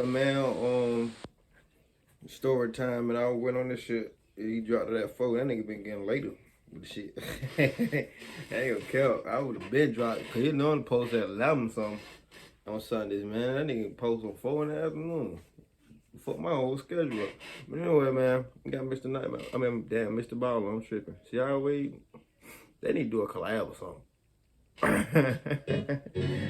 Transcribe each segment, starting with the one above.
man story time, and I went on this shit. He dropped that photo. That nigga been getting later with the shit. I ain't gonna care. I would have been dropped because he know to post at 11 something on Sundays, man. That nigga post on 4 in the afternoon. Fuck my whole schedule up. But anyway, man, we got Mr. Nightmare. I mean, damn, Mr. Baller. I'm tripping. See how we? They need to do a collab or something.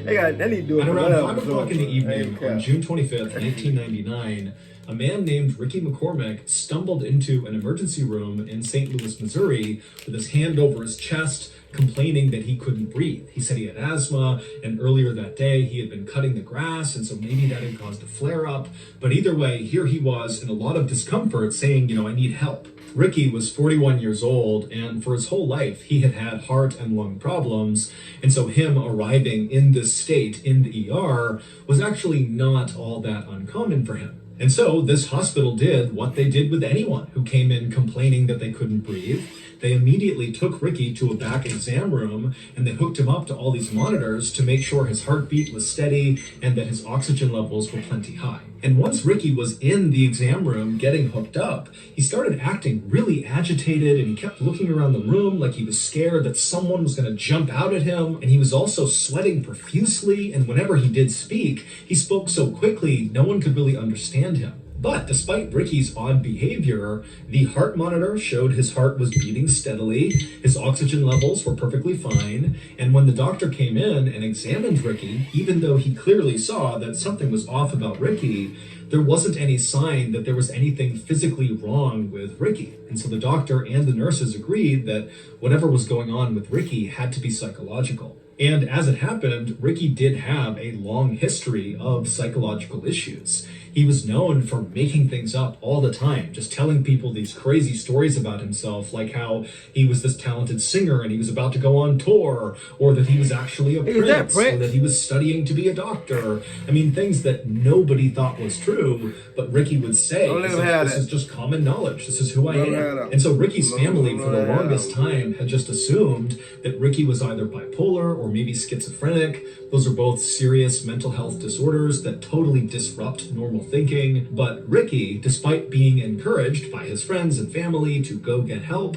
they need to do a At collab. around 5 o'clock in the evening on June 25th, 1999, a man named Ricky McCormick stumbled into an emergency room in St. Louis, Missouri, with his hand over his chest, complaining that he couldn't breathe. He said he had asthma, and earlier that day he had been cutting the grass, and so maybe that had caused a flare-up. But either way, here he was in a lot of discomfort, saying, I need help. Ricky was 41 years old, and for his whole life, he had had heart and lung problems, and so him arriving in this state in the ER was actually not all that uncommon for him. And so this hospital did what they did with anyone who came in complaining that they couldn't breathe. They immediately took Ricky to a back exam room, and they hooked him up to all these monitors to make sure his heartbeat was steady and that his oxygen levels were plenty high. And once Ricky was in the exam room getting hooked up, he started acting really agitated, and he kept looking around the room like he was scared that someone was going to jump out at him. And he was also sweating profusely, and whenever he did speak, he spoke so quickly no one could really understand him. But despite Ricky's odd behavior, the heart monitor showed his heart was beating steadily, his oxygen levels were perfectly fine, and when the doctor came in and examined Ricky, even though he clearly saw that something was off about Ricky, there wasn't any sign that there was anything physically wrong with Ricky. And so the doctor and the nurses agreed that whatever was going on with Ricky had to be psychological. And as it happened, Ricky did have a long history of psychological issues. He was known for making things up all the time, just telling people these crazy stories about himself, like how he was this talented singer and he was about to go on tour, or that he was actually a prince, or that he was studying to be a doctor. I mean, things that nobody thought was true, but Ricky would say, this is just common knowledge, this is who I am. And so Ricky's family, for the longest time, had just assumed that Ricky was either bipolar or maybe schizophrenic. Those are both serious mental health disorders that totally disrupt normal thinking. But Ricky, despite being encouraged by his friends and family to go get help,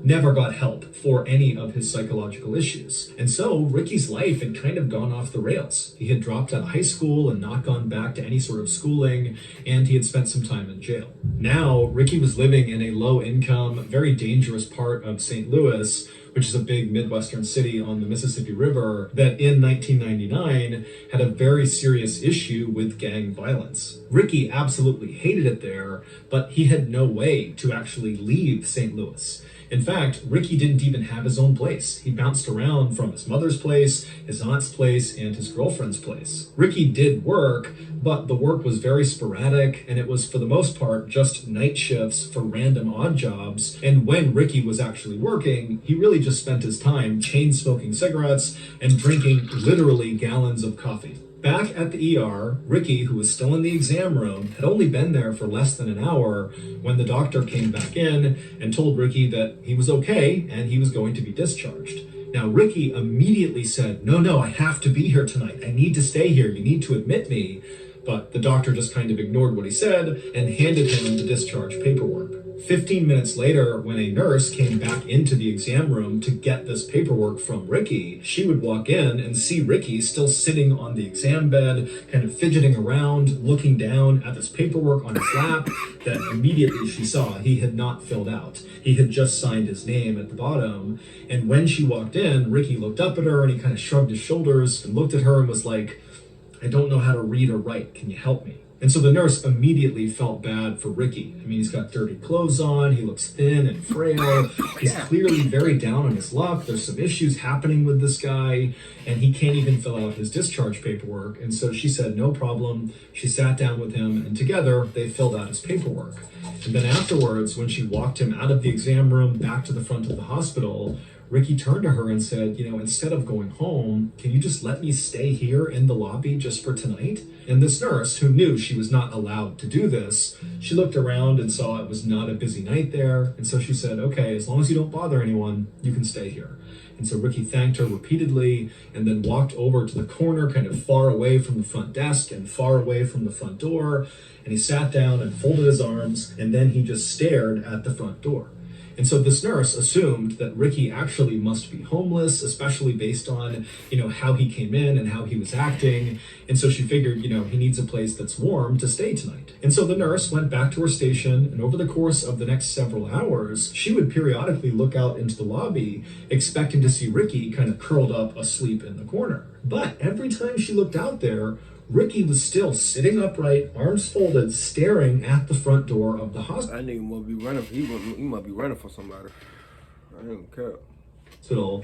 never got help for any of his psychological issues. And so Ricky's life had kind of gone off the rails. He had dropped out of high school and not gone back to any sort of schooling, and he had spent some time in jail. Now, Ricky was living in a low-income, very dangerous part of St. Louis, which is a big Midwestern city on the Mississippi River, that in 1999 had a very serious issue with gang violence. Ricky absolutely hated it there, but he had no way to actually leave St. Louis. In fact, Ricky didn't even have his own place. He bounced around from his mother's place, his aunt's place, and his girlfriend's place. Ricky did work, but the work was very sporadic, and it was for the most part just night shifts for random odd jobs. And when Ricky was actually working, he really just spent his time chain smoking cigarettes and drinking literally gallons of coffee. Back at the ER, Ricky, who was still in the exam room, had only been there for less than an hour when the doctor came back in and told Ricky that he was okay and he was going to be discharged. Now, Ricky immediately said, no, I have to be here tonight. I need to stay here. You need to admit me. But the doctor just kind of ignored what he said and handed him the discharge paperwork. 15 minutes later, when a nurse came back into the exam room to get this paperwork from Ricky, she would walk in and see Ricky still sitting on the exam bed, kind of fidgeting around, looking down at this paperwork on his lap that immediately she saw he had not filled out. He had just signed his name at the bottom. And when she walked in, Ricky looked up at her and he kind of shrugged his shoulders and looked at her and was like, I don't know how to read or write. Can you help me? And so the nurse immediately felt bad for Ricky. I mean, he's got dirty clothes on, he looks thin and frail, he's clearly very down on his luck, there's some issues happening with this guy, and he can't even fill out his discharge paperwork. And so she said, no problem. She sat down with him, and together they filled out his paperwork. And then afterwards, when she walked him out of the exam room back to the front of the hospital, Ricky turned to her and said, you know, instead of going home, can you just let me stay here in the lobby just for tonight? And this nurse, who knew she was not allowed to do this, she looked around and saw it was not a busy night there. And so she said, okay, as long as you don't bother anyone, you can stay here. And so Ricky thanked her repeatedly and then walked over to the corner, kind of far away from the front desk and far away from the front door. And he sat down and folded his arms, and then he just stared at the front door. And so this nurse assumed that Ricky actually must be homeless, especially based on, you know, how he came in and how he was acting. And so she figured, you know, he needs a place that's warm to stay tonight. And so the nurse went back to her station, and over the course of the next several hours, she would periodically look out into the lobby, expecting to see Ricky kind of curled up asleep in the corner. But every time she looked out there, Ricky was still sitting upright, arms folded, staring at the front door of the hospital. That nigga must be running. He must be running for somebody. I don't care.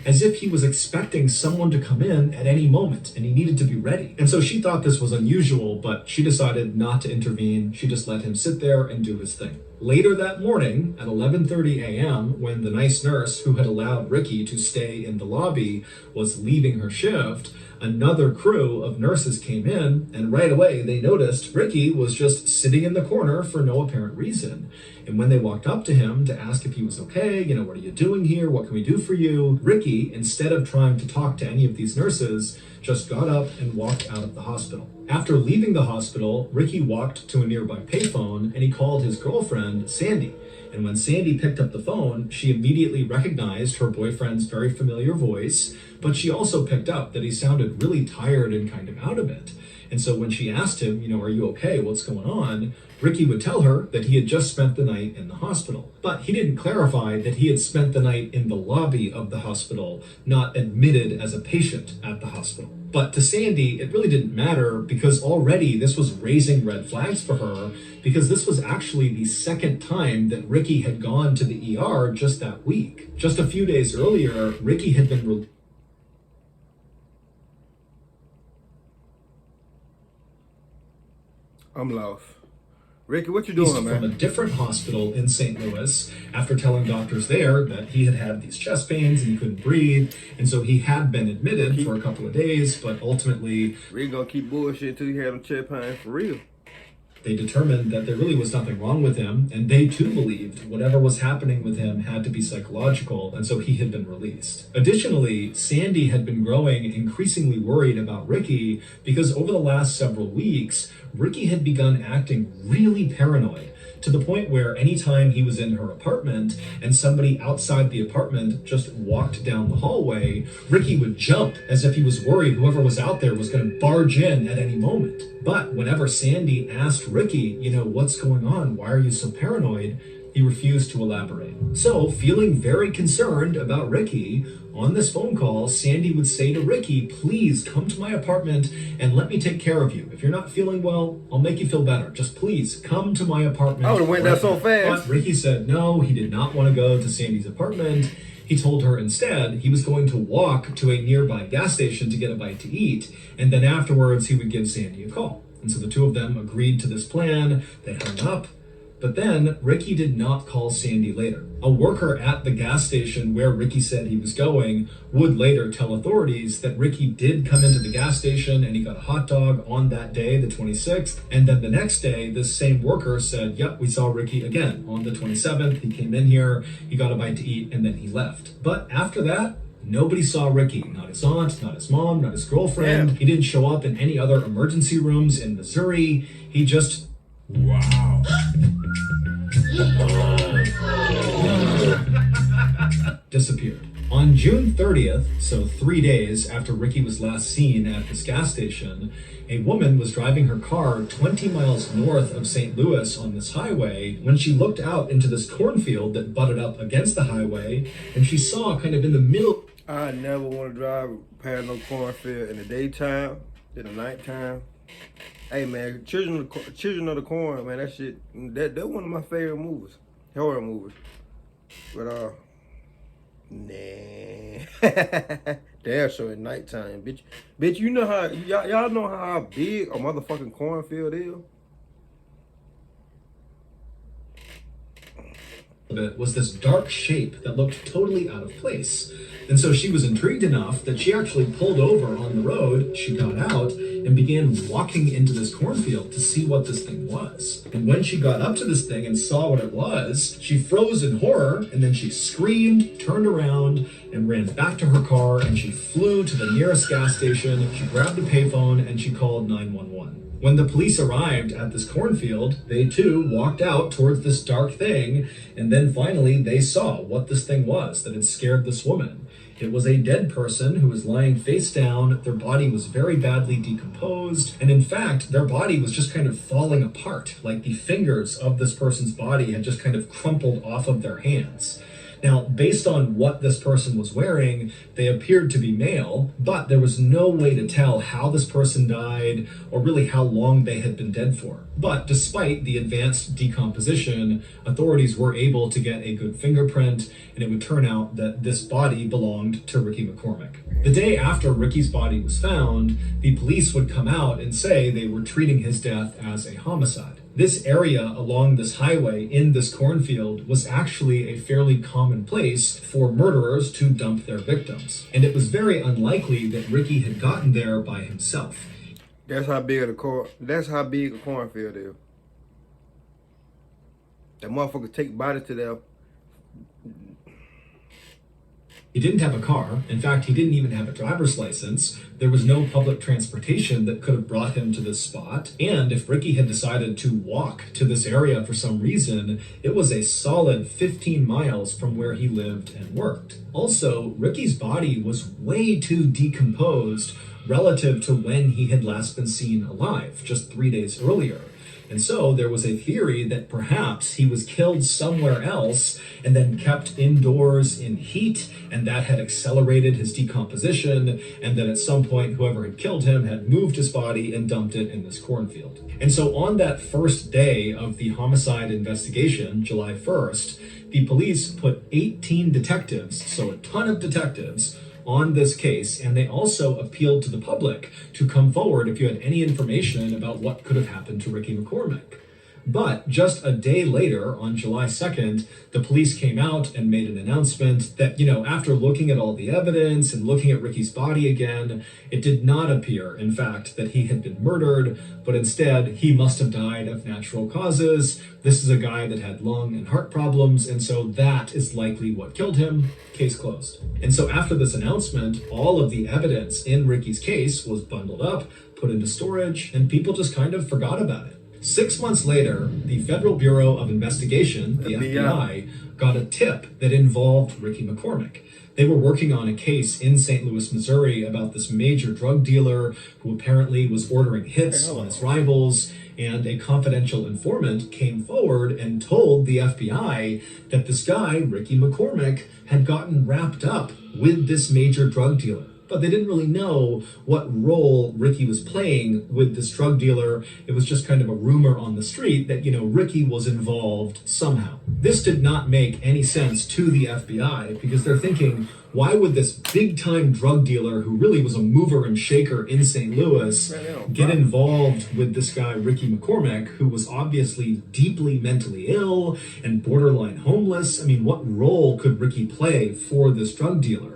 As if he was expecting someone to come in at any moment and he needed to be ready. And so she thought this was unusual, but she decided not to intervene. She just let him sit there and do his thing. Later that morning at 11:30 a.m., when the nice nurse who had allowed Ricky to stay in the lobby was leaving her shift, another crew of nurses came in, and right away they noticed Ricky was just sitting in the corner for no apparent reason. And when they walked up to him to ask if he was okay, you know, what are you doing here? What can we do for you? Ricky, instead of trying to talk to any of these nurses, just got up and walked out of the hospital. After leaving the hospital, Ricky walked to a nearby payphone and he called his girlfriend, Sandy. And when Sandy picked up the phone, she immediately recognized her boyfriend's very familiar voice, but she also picked up that he sounded really tired and kind of out of it. And so when she asked him, you know, are you okay? What's going on? Ricky would tell her that he had just spent the night in the hospital. But he didn't clarify that he had spent the night in the lobby of the hospital, not admitted as a patient at the hospital. But to Sandy, it really didn't matter because already this was raising red flags for her, because this was actually the second time that Ricky had gone to the ER just that week. Just a few days earlier, Ricky had been I'm lost. Ricky, what you doing, man? From a different hospital in St. Louis after telling doctors there that he had these chest pains and he couldn't breathe. And so he had been admitted for a couple of days, but ultimately... Ricky gonna keep bullshit until he had him chest pains for real. They determined that there really was nothing wrong with him, and they too believed whatever was happening with him had to be psychological, and so he had been released. Additionally, Sandy had been growing increasingly worried about Ricky because over the last several weeks, Ricky had begun acting really paranoid, to the point where anytime he was in her apartment and somebody outside the apartment just walked down the hallway, Ricky would jump as if he was worried whoever was out there was going to barge in at any moment. But whenever Sandy asked Ricky, you know, what's going on? Why are you so paranoid? He refused to elaborate. So, feeling very concerned about Ricky, on this phone call, Sandy would say to Ricky, please come to my apartment and let me take care of you. If you're not feeling well, I'll make you feel better. Just please come to my apartment. I would have went there so fast. But Ricky said no, he did not want to go to Sandy's apartment. He told her instead he was going to walk to a nearby gas station to get a bite to eat, and then afterwards he would give Sandy a call. And so the two of them agreed to this plan. They hung up. But then Ricky did not call Sandy later. A worker at the gas station where Ricky said he was going would later tell authorities that Ricky did come into the gas station and he got a hot dog on that day, the 26th. And then the next day, this same worker said, yep, we saw Ricky again on the 27th. He came in here, he got a bite to eat, and then he left. But after that, nobody saw Ricky. Not his aunt, not his mom, not his girlfriend. Yeah. He didn't show up in any other emergency rooms in Missouri. He just... Wow. Disappeared. On June 30th, so 3 days after Ricky was last seen at this gas station, a woman was driving her car 20 miles north of St. Louis on this highway when she looked out into this cornfield that butted up against the highway, and she saw kind of in the middle... I never want to drive past no cornfield in the daytime, in the nighttime. Hey man, Children of the Corn, man, that shit, that's one of my favorite movies, horror movies. But nah, damn sure at nighttime, bitch. You know how y'all know how big a motherfucking cornfield is. of it was this dark shape that looked totally out of place. And so she was intrigued enough that she actually pulled over on the road, she got out, and began walking into this cornfield to see what this thing was. And when she got up to this thing and saw what it was, she froze in horror, and then she screamed, turned around, and ran back to her car, and she flew to the nearest gas station, she grabbed a payphone, and she called 911. When the police arrived at this cornfield, they too walked out towards this dark thing, and then finally they saw what this thing was that had scared this woman. It was a dead person who was lying face down. Their body was very badly decomposed, and in fact, their body was just kind of falling apart, like the fingers of this person's body had just kind of crumpled off of their hands. Now, based on what this person was wearing, they appeared to be male, but there was no way to tell how this person died or really how long they had been dead for. But despite the advanced decomposition, authorities were able to get a good fingerprint, and it would turn out that this body belonged to Ricky McCormick. The day after Ricky's body was found, the police would come out and say they were treating his death as a homicide. This area along this highway in this cornfield was actually a fairly common place for murderers to dump their victims. And it was very unlikely that Ricky had gotten there by himself. That's how big a cornfield is. That motherfucker take bodies to there. He didn't have a car. In fact, he didn't even have a driver's license. There was no public transportation that could have brought him to this spot. And if Ricky had decided to walk to this area for some reason, it was a solid 15 miles from where he lived and worked. Also, Ricky's body was way too decomposed relative to when he had last been seen alive, just 3 days earlier. And so there was a theory that perhaps he was killed somewhere else and then kept indoors in heat, and that had accelerated his decomposition, and that at some point whoever had killed him had moved his body and dumped it in this cornfield. And so on that first day of the homicide investigation, July 1st, the police put 18 detectives, so a ton of detectives, on this case, and they also appealed to the public to come forward if you had any information about what could have happened to Ricky McCormick. But just a day later, on July 2nd, the police came out and made an announcement that, after looking at all the evidence and looking at Ricky's body again, it did not appear, in fact, that he had been murdered, but instead he must have died of natural causes. This is a guy that had lung and heart problems, and so that is likely what killed him. Case closed. And so after this announcement, all of the evidence in Ricky's case was bundled up, put into storage, and people just kind of forgot about it. 6 months later, the Federal Bureau of Investigation, the FBI, got a tip that involved Ricky McCormick. They were working on a case in St. Louis, Missouri about this major drug dealer who apparently was ordering hits on his rivals, and a confidential informant came forward and told the FBI that this guy, Ricky McCormick, had gotten wrapped up with this major drug dealer. But they didn't really know what role Ricky was playing with this drug dealer. It was just kind of a rumor on the street that, Ricky was involved somehow. This did not make any sense to the FBI because they're thinking, why would this big-time drug dealer who really was a mover and shaker in St. Louis get involved with this guy, Ricky McCormick, who was obviously deeply mentally ill and borderline homeless? I mean, what role could Ricky play for this drug dealer?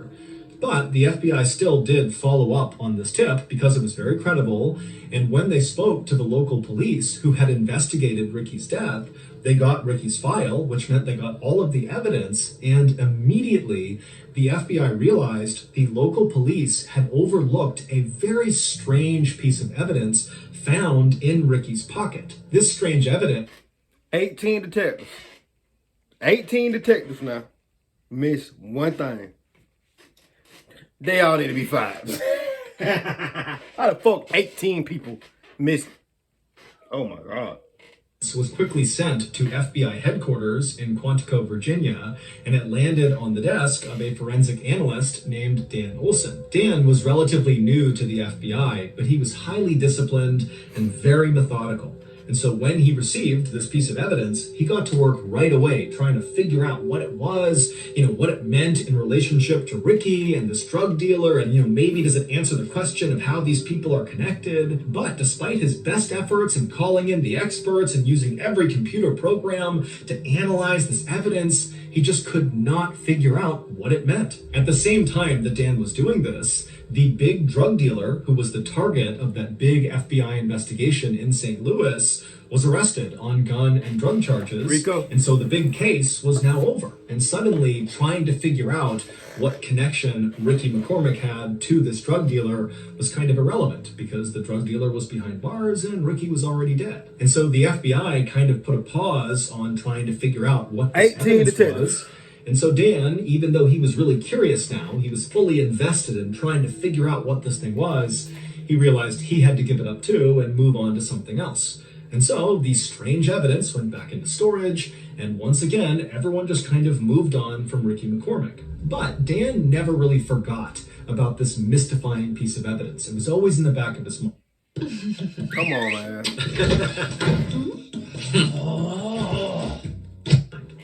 But the FBI still did follow up on this tip because it was very credible, and when they spoke to the local police who had investigated Ricky's death, they got Ricky's file, which meant they got all of the evidence, and immediately the FBI realized the local police had overlooked a very strange piece of evidence found in Ricky's pocket. This strange evidence... 18 detectives. 18 detectives now miss one thing. They all need to be fired. How the fuck 18 people missed? Oh my God. This was quickly sent to FBI headquarters in Quantico, Virginia, and it landed on the desk of a forensic analyst named Dan Olson. Dan was relatively new to the FBI, but he was highly disciplined and very methodical. And so when he received this piece of evidence, he got to work right away trying to figure out what it was, what it meant in relationship to Ricky and this drug dealer, and maybe does it answer the question of how these people are connected. But despite his best efforts in calling in the experts and using every computer program to analyze this evidence, he just could not figure out what it meant. At the same time that Dan was doing this, the big drug dealer who was the target of that big FBI investigation in St. Louis was arrested on gun and drug charges. Rico. And so the big case was now over. And suddenly trying to figure out what connection Ricky McCormick had to this drug dealer was kind of irrelevant because the drug dealer was behind bars and Ricky was already dead. And so the FBI kind of put a pause on trying to figure out what this 18 evidence detectives. was. And so Dan, even though he was really curious now, he was fully invested in trying to figure out what this thing was, he realized he had to give it up too and move on to something else. And so the strange evidence went back into storage, and once again, everyone just kind of moved on from Ricky McCormick. But Dan never really forgot about this mystifying piece of evidence. It was always in the back of his mind. Come on, man.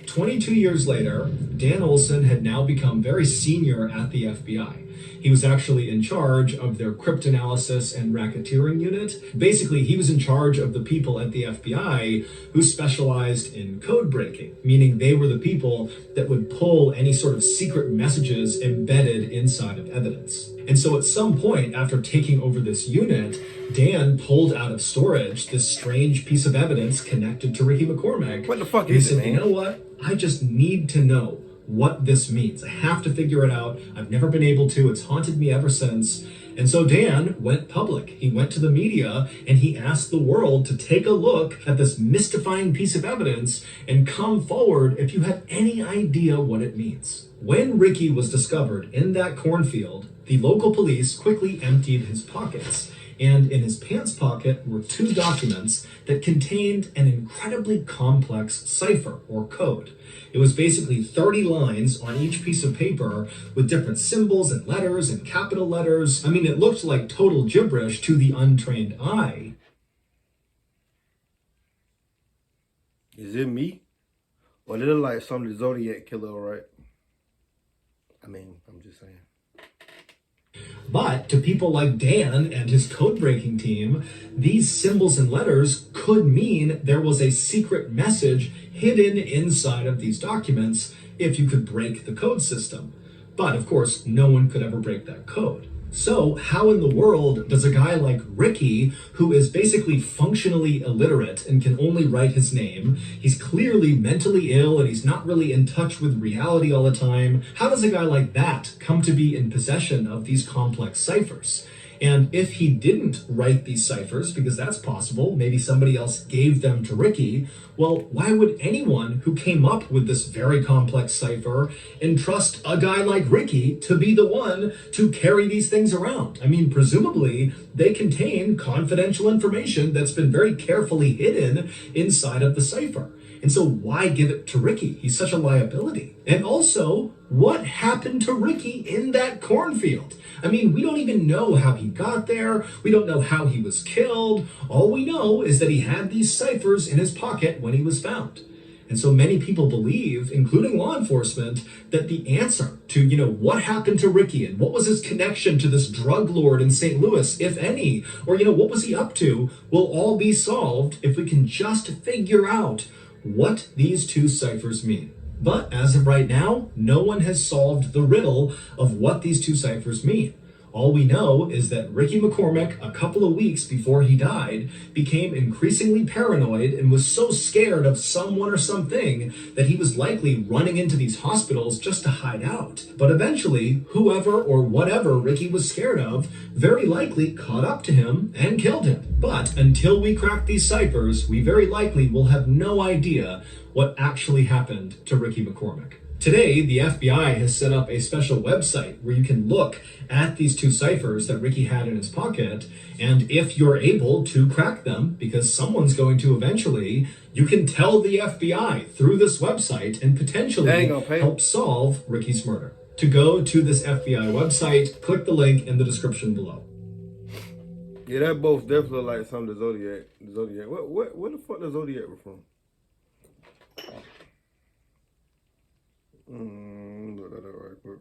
22 years later, Dan Olson had now become very senior at the FBI. He was actually in charge of their cryptanalysis and racketeering unit. Basically, he was in charge of the people at the FBI who specialized in code breaking, meaning they were the people that would pull any sort of secret messages embedded inside of evidence. And so at some point after taking over this unit, Dan pulled out of storage this strange piece of evidence connected to Ricky McCormick. What the fuck He is it, said, man? you know what? I just need to know what this means. I have to figure it out. I've never been able to. It's haunted me ever since. And so Dan went public. He went to the media and he asked the world to take a look at this mystifying piece of evidence and come forward if you have any idea what it means. When Ricky was discovered in that cornfield, the local police quickly emptied his pockets. And in his pants pocket were 2 documents that contained an incredibly complex cipher or code. It was basically 30 lines on each piece of paper with different symbols and letters and capital letters. I mean, it looked like total gibberish to the untrained eye. Is it me? Or it look like some of the Zodiac killer, right? I mean, I'm just saying. But to people like Dan and his code-breaking team, these symbols and letters could mean there was a secret message hidden inside of these documents if you could break the code system. But of course, no one could ever break that code. So how in the world does a guy like Ricky, who is basically functionally illiterate and can only write his name, he's clearly mentally ill and he's not really in touch with reality all the time, how does a guy like that come to be in possession of these complex ciphers? And if he didn't write these ciphers, because that's possible, maybe somebody else gave them to Ricky, well, why would anyone who came up with this very complex cipher entrust a guy like Ricky to be the one to carry these things around? I mean, presumably, they contain confidential information that's been very carefully hidden inside of the cipher. And so why give it to Ricky? He's such a liability. And also, what happened to Ricky in that cornfield? I mean, we don't even know how he got there. We don't know how he was killed. All we know is that he had these ciphers in his pocket when he was found. And so many people believe, including law enforcement, that the answer to, what happened to Ricky and what was his connection to this drug lord in St. Louis, if any, or, what was he up to, will all be solved if we can just figure out what these 2 ciphers mean. But as of right now, no one has solved the riddle of what these 2 ciphers mean. All we know is that Ricky McCormick, a couple of weeks before he died, became increasingly paranoid and was so scared of someone or something that he was likely running into these hospitals just to hide out. But eventually, whoever or whatever Ricky was scared of very likely caught up to him and killed him. But until we crack these ciphers, we very likely will have no idea what actually happened to Ricky McCormick. Today, the FBI has set up a special website where you can look at these 2 ciphers that Ricky had in his pocket, and if you're able to crack them, because someone's going to eventually, you can tell the FBI through this website and potentially help solve Ricky's murder. To go to this FBI website, click the link in the description below. Yeah, that both definitely look like some of the Zodiac. The Zodiac. Where the fuck the Zodiac was from? Look that up right quick.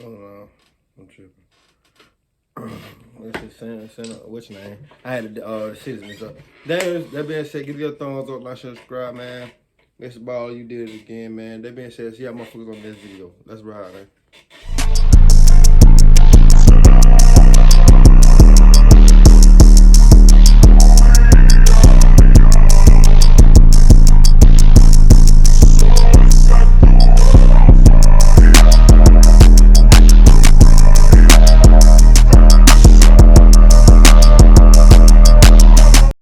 Oh no, I'm tripping. Let's just send which name? I had the citizens up. That being said, give your thumbs up, like, subscribe, man. Mr. Ball, you did it again, man. That being said, see y'all motherfuckers on this video. Let's ride, man.